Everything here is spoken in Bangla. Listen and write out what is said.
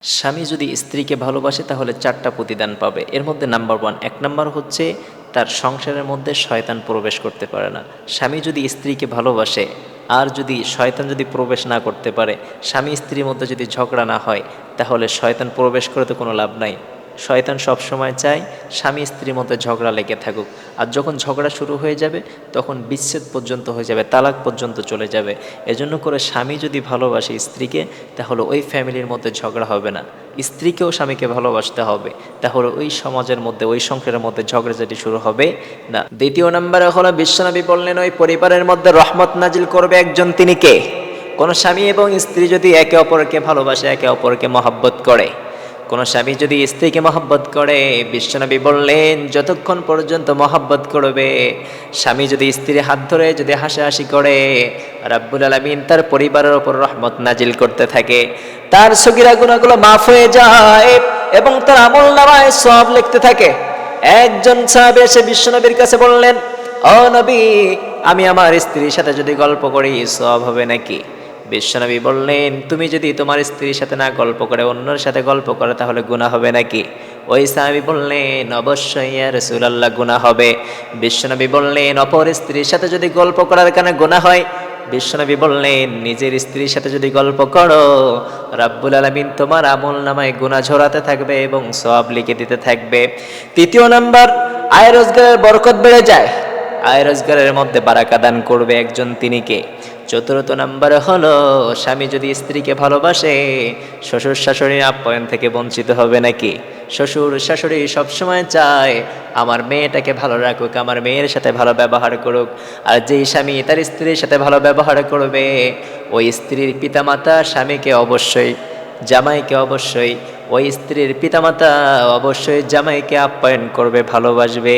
স্বামী যদি স্ত্রীকে ভালোবাসে তাহলে 4টা প্রতিদান পাবে। এর মধ্যে নাম্বার 1, 1 নাম্বার হচ্ছে তার সংসারের মধ্যে শয়তান প্রবেশ করতে পারে না। স্বামী যদি স্ত্রীকে ভালোবাসে আর যদি শয়তান যদি প্রবেশ না করতে পারে, স্বামী স্ত্রীর মধ্যে যদি ঝগড়া না হয়, তাহলে শয়তান প্রবেশ করে তো কোনো লাভ নাই। শয়তান সবসময় চায় স্বামী স্ত্রীর মধ্যে ঝগড়া লেগে থাকুক, আর যখন ঝগড়া শুরু হয়ে যাবে তখন বিচ্ছেদ পর্যন্ত হয়ে যাবে, তালাক পর্যন্ত চলে যাবে। এজন্য করে স্বামী যদি ভালোবাসে স্ত্রীকে, তাহলে ওই ফ্যামিলির মধ্যে ঝগড়া হবে না। স্ত্রীকেও স্বামীকে ভালোবাসতে হবে, তাহলে ওই সমাজের মধ্যে ওই সংসারের মধ্যে ঝগড়াঝাটি শুরু হবে না। দ্বিতীয় নম্বরে হলো বিশ্বনবী বললেন, ওই পরিবারের মধ্যে রহমত নাজিল করবে একজন, তিনি কে? কোন স্বামী এবং স্ত্রী যদি একে অপরকে ভালোবাসে, একে অপরকে মহব্বত করে, কোন স্বামী যদি স্ত্রীকে মহব্বত করে, বিশ্বনবী বললেন যতক্ষণ পর্যন্ত মহব্বত করবে, স্বামী যদি স্ত্রীর হাত ধরে যদি হাসাহাসি করে, রাব্বুল আলামিন তার পরিবারের ওপর রহমত নাজিল করতে থাকে, তার সগীরা গুনাহগুলো মাফ হয়ে যায় এবং তার আমলনামায় সওয়াব লিখতে থাকে। একজন সাহাবী এসে বিশ্বনবীর কাছে বললেন, ও নবী, আমি আমার স্ত্রীর সাথে যদি গল্প করি সওয়াব হবে নাকি? বিশ্বনবী বললেন, তুমি যদি তোমার স্ত্রীর সাথে না গল্প করে অন্যের সাথে গল্প করে তাহলে গুনাহ হবে নাকি? ওই সাহাবী বললেন, অবশ্যই ইয়া রাসূলুল্লাহ, গুনাহ হবে। বিশ্বনবী বললেন, অপর স্ত্রীর সাথে যদি গল্প করার কারণে গুনাহ হয়, বিশ্বনবী বললেন নিজের স্ত্রীর সাথে যদি গল্প করো, রাব্বুল আলামিন তোমার আমলনামায় গুনাহ ঝরাতে থাকবে এবং সওয়াব লিখে দিতে থাকবে। তৃতীয় নাম্বার, আয় রোজগারের বরকত বেড়ে যায়, আয় রোজগারের মধ্যে বারাকা দান করবে একজন, তিনি কে? চতুর্থ নম্বরে হলো স্বামী যদি স্ত্রীকে ভালোবাসে, শ্বশুর শাশুড়ির আপ্যায়ন থেকে বঞ্চিত হবে নাকি? শ্বশুর শাশুড়ি সবসময় চায় আমার মেয়েটাকে ভালো রাখুক, আমার মেয়ের সাথে ভালো ব্যবহার করুক। আর যেই স্বামী তার স্ত্রীর সাথে ভালো ব্যবহার করবে, ওই স্ত্রীর পিতামাতা স্বামীকে অবশ্যই, জামাইকে অবশ্যই, ওই স্ত্রীর পিতামাতা অবশ্যই জামাইকে আপ্যায়ন করবে, ভালোবাসবে।